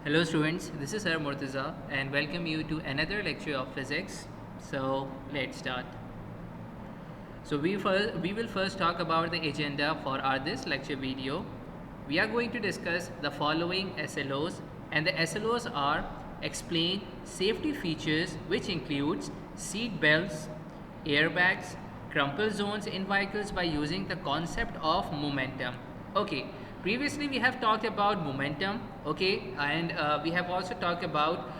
Hello students, this is Sir Murtaza and welcome you to another lecture of physics. So let's start. So we will first talk about the agenda for our this lecture video. We are going to discuss the following SLOs, and the SLOs are explain safety features, which includes seat belts, airbags, crumple zones in vehicles by using the concept of momentum. Okay, previously we have talked about momentum, okay, and we have also talked about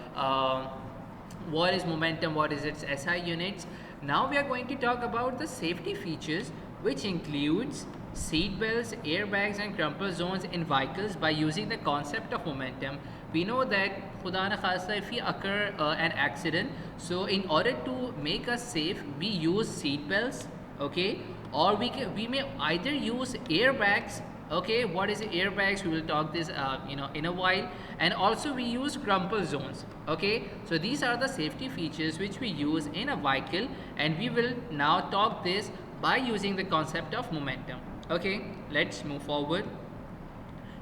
what is momentum, what is its SI units. Now we are going to talk about the safety features, which includes seat belts, airbags and crumple zones in vehicles by using the concept of momentum. We know that khuda na khasta, if we occur an accident, so in order to make us safe, we use seat belts, okay, or we may either use airbags. Okay, what is airbags? We will talk this in a while. And also we use crumple zones. Okay, so these are the safety features which we use in a vehicle, and we will now talk this by using the concept of momentum. Okay, let's move forward.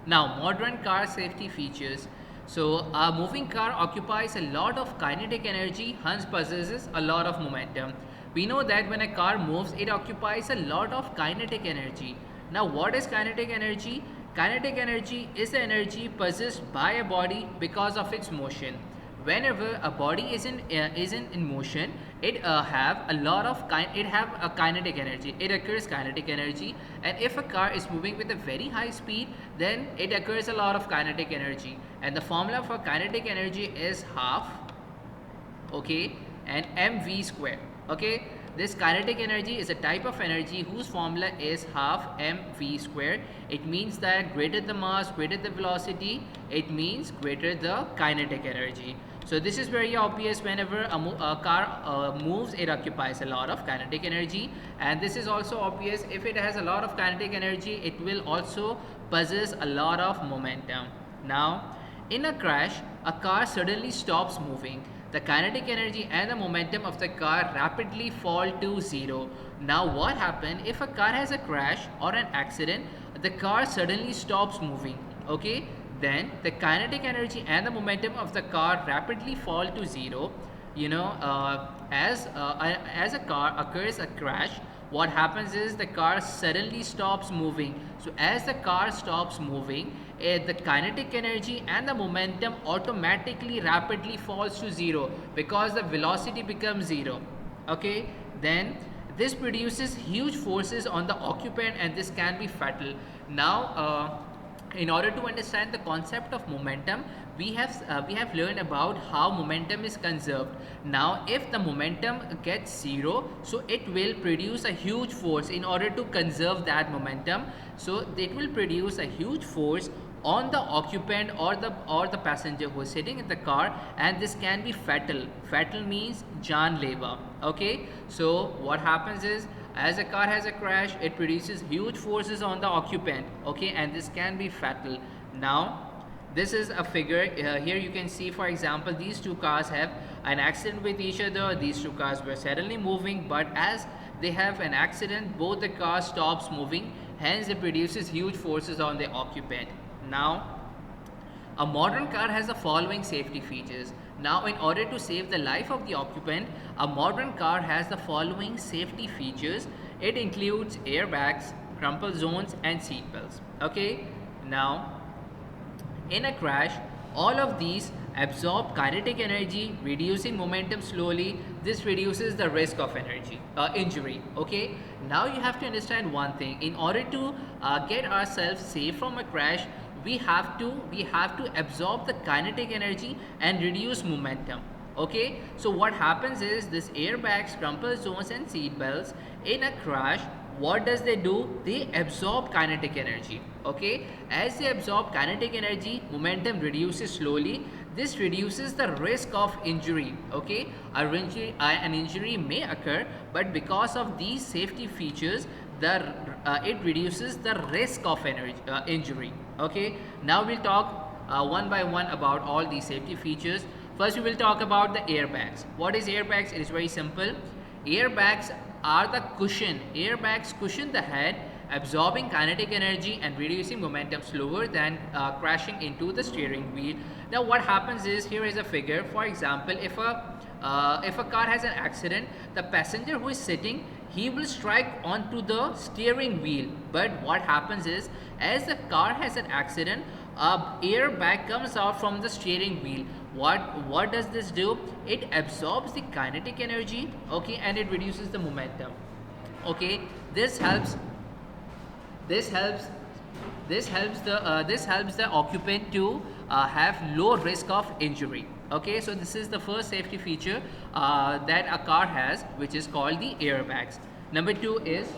Now, modern car safety features. So, a moving car occupies a lot of kinetic energy, hence possesses a lot of momentum. We know that when a car moves, it occupies a lot of kinetic energy. Now, what is kinetic energy? Kinetic energy is the energy possessed by a body because of its motion. Whenever a body is in motion, it have a lot of it have a kinetic energy. It occurs kinetic energy, and if a car is moving with a very high speed, then it occurs a lot of kinetic energy. And the formula for kinetic energy is half, okay, and mv square. Okay, this kinetic energy is a type of energy whose formula is half mv square. It means that greater the mass, greater the velocity, it means greater the kinetic energy. So this is very obvious. Whenever a car moves, it occupies a lot of kinetic energy, and this is also obvious. If it has a lot of kinetic energy, it will also possess a lot of momentum. Now, in a crash, a car suddenly stops moving. The kinetic energy and the momentum of the car rapidly fall to zero. Now, what happens if a car has a crash or an accident? The car suddenly stops moving. Okay, then the kinetic energy and the momentum of the car rapidly fall to zero. As a car occurs a crash, what happens is the car suddenly stops moving. So as the car stops moving, the kinetic energy and the momentum automatically rapidly falls to zero because the velocity becomes zero. Okay, then this produces huge forces on the occupant, and this can be fatal. Now, in order to understand the concept of momentum, we have learned about how momentum is conserved. Now, if the momentum gets zero, so it will produce a huge force in order to conserve that momentum. So it will produce a huge force on the occupant or the passenger who is sitting in the car, and this can be fatal. Fatal means janleva. Okay, so what happens is, as a car has a crash, it produces huge forces on the occupant, okay, and this can be fatal. Now, this is a figure. Here you can see, for example, these two cars have an accident with each other. These two cars were suddenly moving, but as they have an accident, both the cars stops moving, hence it produces huge forces on the occupant. Now, a modern car has the following safety features. Now, in order to save the life of the occupant, a modern car has the following safety features. It includes airbags, crumple zones and seat belts. Okay, now in a crash, all of these absorb kinetic energy, reducing momentum slowly. This reduces the risk of injury. Okay, now you have to understand one thing. In order to get ourselves safe from a crash, we have to absorb the kinetic energy and reduce momentum. Okay, so what happens is, this airbags, crumple zones and seat belts, in a crash, what does they do? They absorb kinetic energy. Okay, as they absorb kinetic energy, momentum reduces slowly. This reduces the risk of injury. Okay, an injury may occur, but because of these safety features, it reduces the risk of injury. Okay, now we'll talk one by one about all these safety features. First, we will talk about the airbags. What is airbags? It is very simple. Airbags are the cushion. Airbags cushion the head absorbing kinetic energy and reducing momentum slower than crashing into the steering wheel. Now what happens is, here is a figure. For example, if a car has an accident, the passenger who is sitting, he will strike onto the steering wheel. But what happens is, as the car has an accident, airbag comes out from the steering wheel. What does this do? It absorbs the kinetic energy, okay, and it reduces the momentum. Okay, this helps the occupant to have low risk of injury. Okay, so this is the first safety feature that a car has, which is called the airbags. Number two is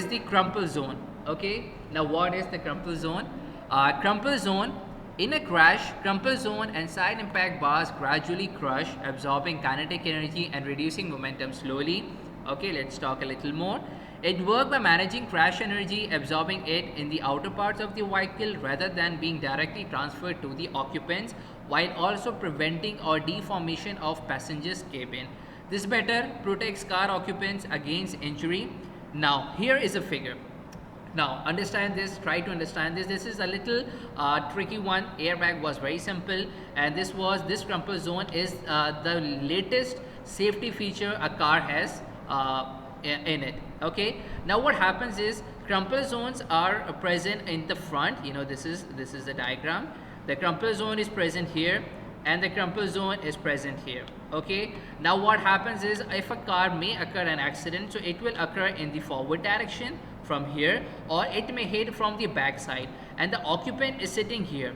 the crumple zone. Okay, now what is the crumple zone? Crumple zone. In a crash, crumple zone and side impact bars gradually crush, absorbing kinetic energy and reducing momentum slowly. Okay, let's talk a little more. It works by managing crash energy, absorbing it in the outer parts of the vehicle rather than being directly transferred to the occupants, while also preventing or deformation of passengers' cabin. This better protects car occupants against injury. Now, here is a figure. Now understand this, try to understand this. This is a little tricky one. Airbag was very simple, and this crumple zone is the latest safety feature a car has in it. Okay, now what happens is, crumple zones are present in the front. You know, this is the diagram. The crumple zone is present here, and the crumple zone is present here. Okay, now what happens is, if a car may occur an accident, so it will occur in the forward direction from here, or it may hit from the back side, and the occupant is sitting here.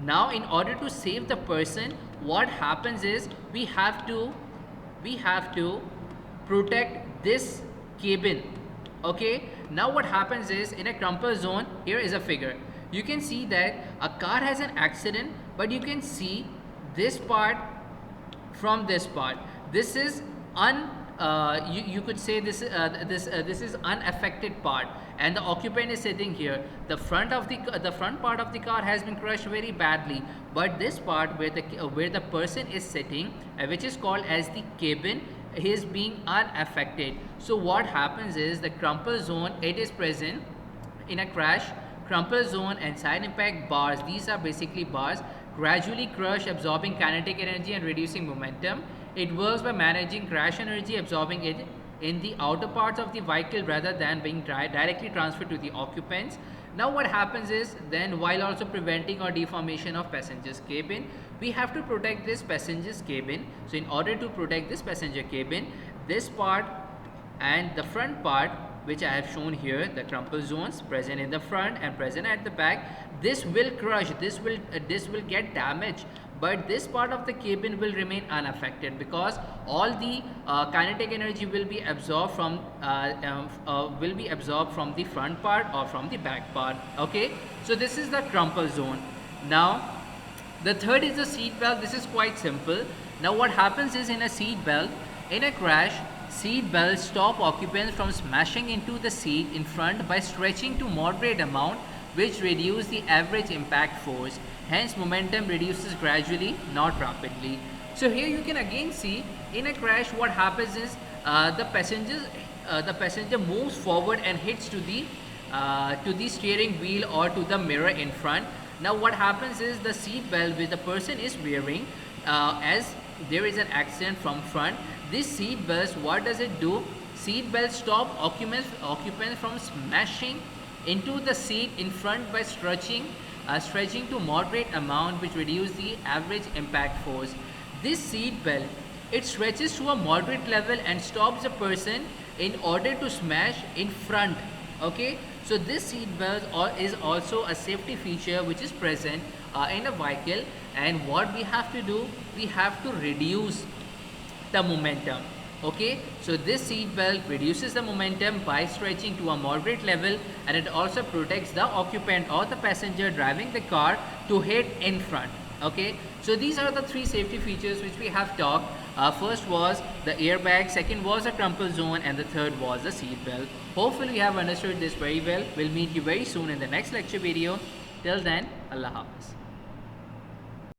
Now in order to save the person, what happens is, we have to protect this cabin. Okay, now what happens is, in a crumple zone, here is a figure. You can see that a car has an accident, but you can see this part from this part. This is you could say this is unaffected part, and the occupant is sitting here. The front part of the car has been crushed very badly, but this part where the person is sitting, which is called as the cabin, is being unaffected. So what happens is, the crumple zone, it is present in a crash. Crumple zone and side impact bars, these are basically bars, gradually crush, absorbing kinetic energy and reducing momentum. It works by managing crash energy, absorbing it in the outer parts of the vehicle rather than being directly transferred to the occupants. Now what happens is, then while also preventing or deformation of passengers' cabin, we have to protect this passenger's cabin. So in order to protect this passenger cabin, this part and the front part, which I have shown here, the crumple zones present in the front and present at the back, this will crush, this will get damaged, but this part of the cabin will remain unaffected, because all the kinetic energy will be absorbed from the front part or from the back part. Okay, so this is the crumple zone. Now the third is the seat belt. This is quite simple. Now what happens is, in a seat belt, in a crash, seat belts stop occupants from smashing into the seat in front by stretching to moderate amount, which reduce the average impact force. Hence momentum reduces gradually, not rapidly. So here you can again see, in a crash what happens is, the passenger moves forward and hits to the steering wheel or to the mirror in front. Now what happens is, the seat belt which the person is wearing, as there is an accident from front, this seat belts, what does it do? Seat belts stop occupants from smashing into the seat in front by stretching to moderate amount, which reduce the average impact force. This seat belt, it stretches to a moderate level and stops the person in order to smash in front. Okay, so this seat belt is also a safety feature which is present in a vehicle, and what we have to do, we have to reduce the momentum. Okay, so this seat belt reduces the momentum by stretching to a moderate level, and it also protects the occupant or the passenger driving the car to hit in front. Okay, so these are the three safety features which we have talked. First was the airbag, second was the crumple zone, and the third was the seat belt. Hopefully you have understood this very well. We'll meet you very soon in the next lecture video. Till then, Allah Hafiz.